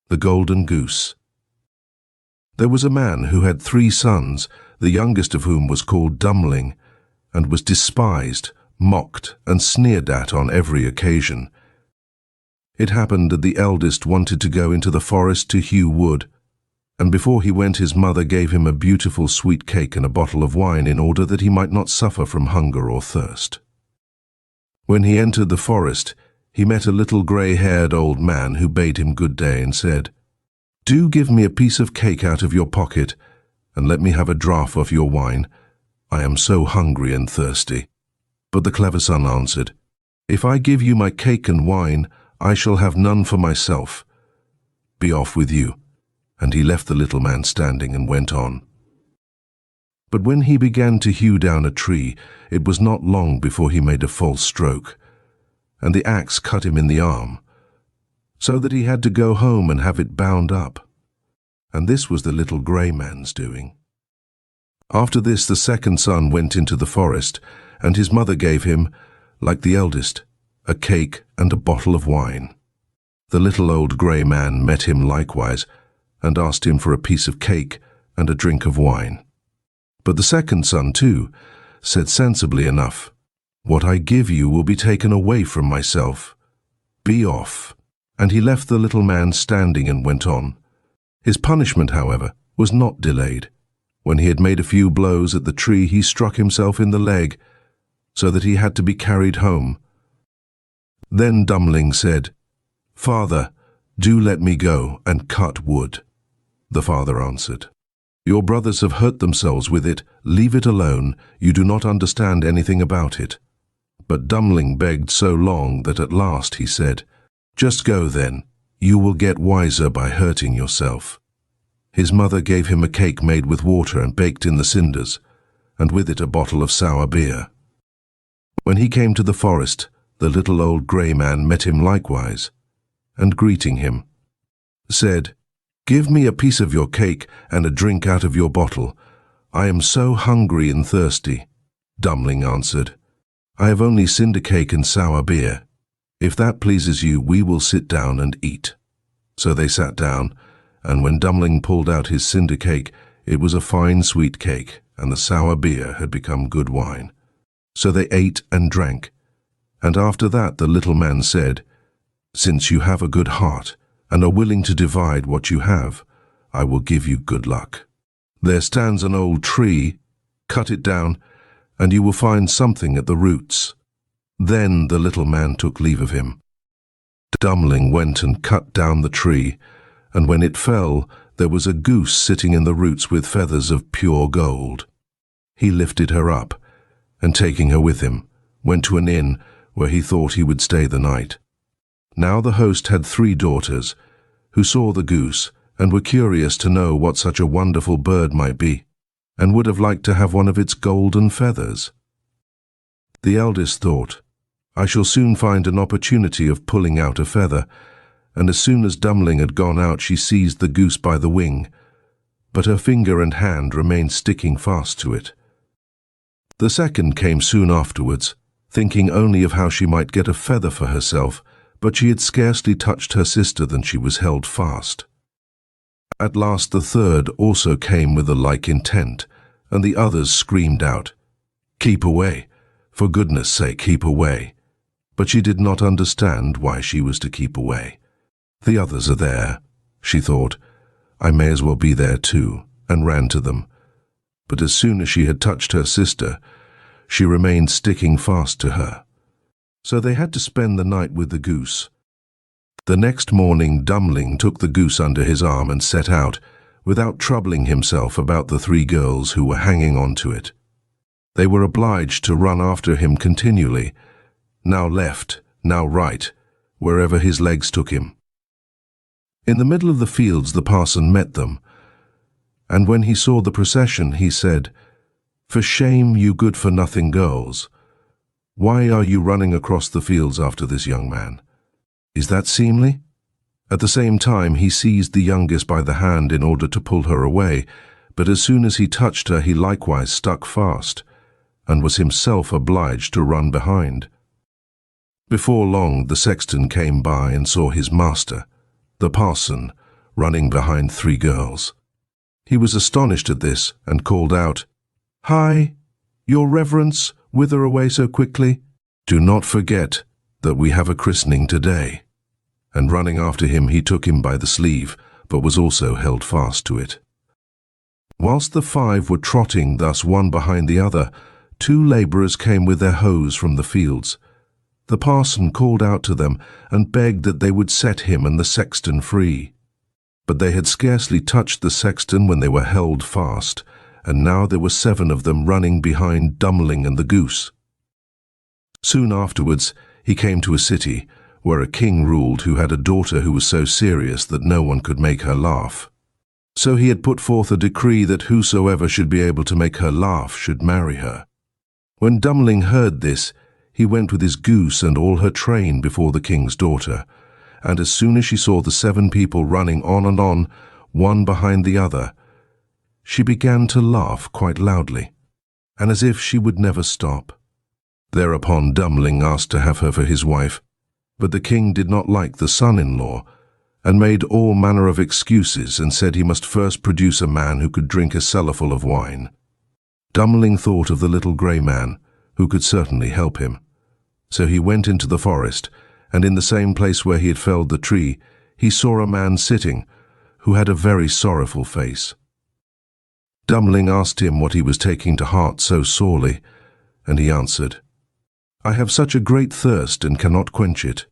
The Golden Goose. There was a man who had 3 sons, the youngest of whom was called Dummling, and was despised, mocked, and sneered at on every occasion. It happened that the eldest wanted to go into the forest to hew wood, and before he went his mother gave him a beautiful sweet cake and a bottle of wine in order that he might not suffer from hunger or thirst. When he entered the forest, he met a little grey-haired old man who bade him good day and said, "Do give me a piece of cake out of your pocket, and let me have a draught of your wine. I am so hungry and thirsty." But the clever son answered, "If I give you my cake and wine, I shall have none for myself. Be off with you." And he left the little man standing and went on. But when he began to hew down a tree, it was not long before he made a false stroke, and the axe cut him in the arm, so that he had to go home and have it bound up. And this was the little grey man's doing. After this the second son went into the forest, and his mother gave him, like the eldest, a cake and a bottle of wine. The little old grey man met him likewise, and asked him for a piece of cake and a drink of wine. But the second son, too, said sensibly enough, "What I give you will be taken away from myself. Be off." And he left the little man standing and went on. His punishment, however, was not delayed. When he had made a few blows at the tree, he struck himself in the leg, so that he had to be carried home. Then Dummling said, "Father, do let me go and cut wood." The father answered, "Your brothers have hurt themselves with it. Leave it alone. You do not understand anything about it." But Dummling begged so long that at last he said, "Just go then. You will get wiser by hurting yourself." His mother gave him a cake made with water and baked in the cinders, and with it a bottle of sour beer. When he came to the forest, the little old grey man met him likewise, and greeting him, said, "Give me a piece of your cake and a drink out of your bottle. I am so hungry and thirsty." Dummling answered, "I have only cinder cake and sour beer. If that pleases you, we will sit down and eat." So they sat down, and when Dummling pulled out his cinder cake, it was a fine sweet cake, and the sour beer had become good wine. So they ate and drank, and after that the little man said, "Since you have a good heart, and are willing to divide what you have, I will give you good luck. There stands an old tree, cut it down, and you will find something at the roots." Then the little man took leave of him. Dummling went and cut down the tree, and when it fell, there was a goose sitting in the roots with feathers of pure gold. He lifted her up, and taking her with him, went to an inn where he thought he would stay the night. Now the host had 3 daughters, who saw the goose and were curious to know what such a wonderful bird might be, and would have liked to have one of its golden feathers. The eldest thought, "I shall soon find an opportunity of pulling out a feather," and as soon as Dummling had gone out she seized the goose by the wing, but her finger and hand remained sticking fast to it. The second came soon afterwards, thinking only of how she might get a feather for herself, but she had scarcely touched her sister than she was held fast. At last the third also came with a like intent, and the others screamed out, "Keep away! For goodness' sake, keep away!" But she did not understand why she was to keep away. "The others are there," she thought. "I may as well be there too," and ran to them. But as soon as she had touched her sister, she remained sticking fast to her. So they had to spend the night with the goose. The next morning Dummling took the goose under his arm and set out, without troubling himself about the 3 girls who were hanging on to it. They were obliged to run after him continually, now left, now right, wherever his legs took him. In the middle of the fields the parson met them, and when he saw the procession he said, "For shame, you good-for-nothing girls! Why are you running across the fields after this young man? Is that seemly?" At the same time he seized the youngest by the hand in order to pull her away, but as soon as he touched her he likewise stuck fast, and was himself obliged to run behind. Before long the sexton came by and saw his master, the parson, running behind 3 girls. He was astonished at this and called out, "Hi, your reverence, whither away so quickly? Do not forget that we have a christening today." And running after him, he took him by the sleeve, but was also held fast to it. Whilst the 5 were trotting thus one behind the other, 2 labourers came with their hoes from the fields. The parson called out to them and begged that they would set him and the sexton free. But they had scarcely touched the sexton when they were held fast, and now there were 7 of them running behind Dummling and the goose. Soon afterwards he came to a city where a king ruled who had a daughter who was so serious that no one could make her laugh. So he had put forth a decree that whosoever should be able to make her laugh should marry her. When Dummling heard this, he went with his goose and all her train before the king's daughter, and as soon as she saw the 7 people running on and on, one behind the other, she began to laugh quite loudly, and as if she would never stop. Thereupon Dummling asked to have her for his wife, but the king did not like the son-in-law, and made all manner of excuses and said he must first produce a man who could drink a cellarful of wine. Dummling thought of the little grey man, who could certainly help him. So he went into the forest, and in the same place where he had felled the tree, he saw a man sitting, who had a very sorrowful face. Dummling asked him what he was taking to heart so sorely, and he answered, "I have such a great thirst and cannot quench it.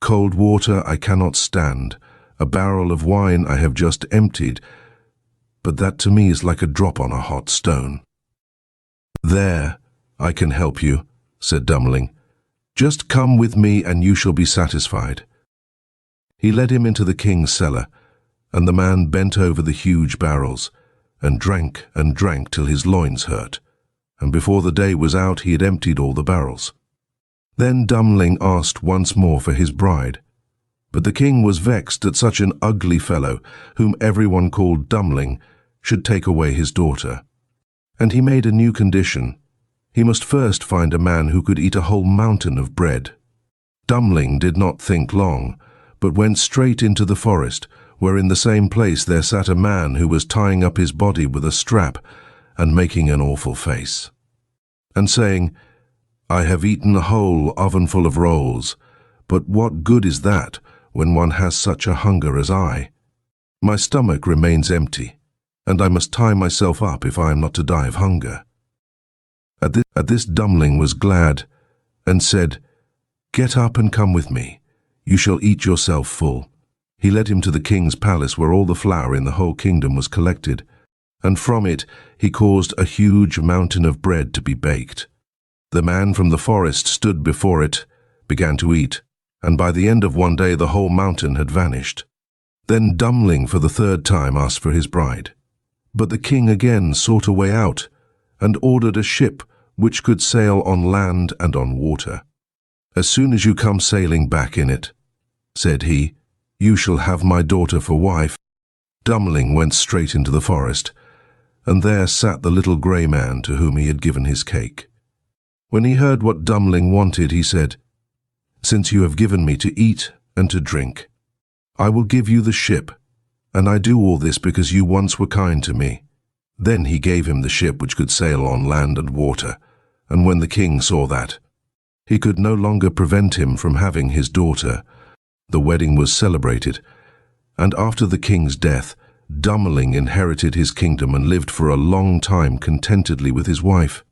Cold water I cannot stand. A barrel of wine I have just emptied, but that to me is like a drop on a hot stone." "There, I can help you," said Dummling. "Just come with me and you shall be satisfied." He led him into the king's cellar, and the man bent over the huge barrels, and drank till his loins hurt, and before the day was out he had emptied all the barrels. Then Dummling asked once more for his bride, but the king was vexed that such an ugly fellow, whom everyone called Dummling, should take away his daughter. And he made a new condition. He must first find a man who could eat a whole mountain of bread. Dummling did not think long, but went straight into the forest, where in the same place there sat a man who was tying up his body with a strap and making an awful face, and saying, "I have eaten a whole ovenful of rolls, but what good is that when one has such a hunger as I? My stomach remains empty, and I must tie myself up if I am not to die of hunger." At this Dummling was glad, and said, "Get up and come with me. You shall eat yourself full." He led him to the king's palace where all the flour in the whole kingdom was collected, and from it he caused a huge mountain of bread to be baked. The man from the forest stood before it, began to eat, and by the end of one day the whole mountain had vanished. Then Dummling for the 3rd time asked for his bride. But the king again sought a way out, and ordered a ship which could sail on land and on water. "As soon as you come sailing back in it," said he, "you shall have my daughter for wife." Dummling went straight into the forest, and there sat the little grey man to whom he had given his cake. When he heard what Dummling wanted, he said, "Since you have given me to eat and to drink, I will give you the ship, and I do all this because you once were kind to me." Then he gave him the ship which could sail on land and water, and when the king saw that, he could no longer prevent him from having his daughter. The wedding was celebrated, and after the king's death, Dummling inherited his kingdom and lived for a long time contentedly with his wife.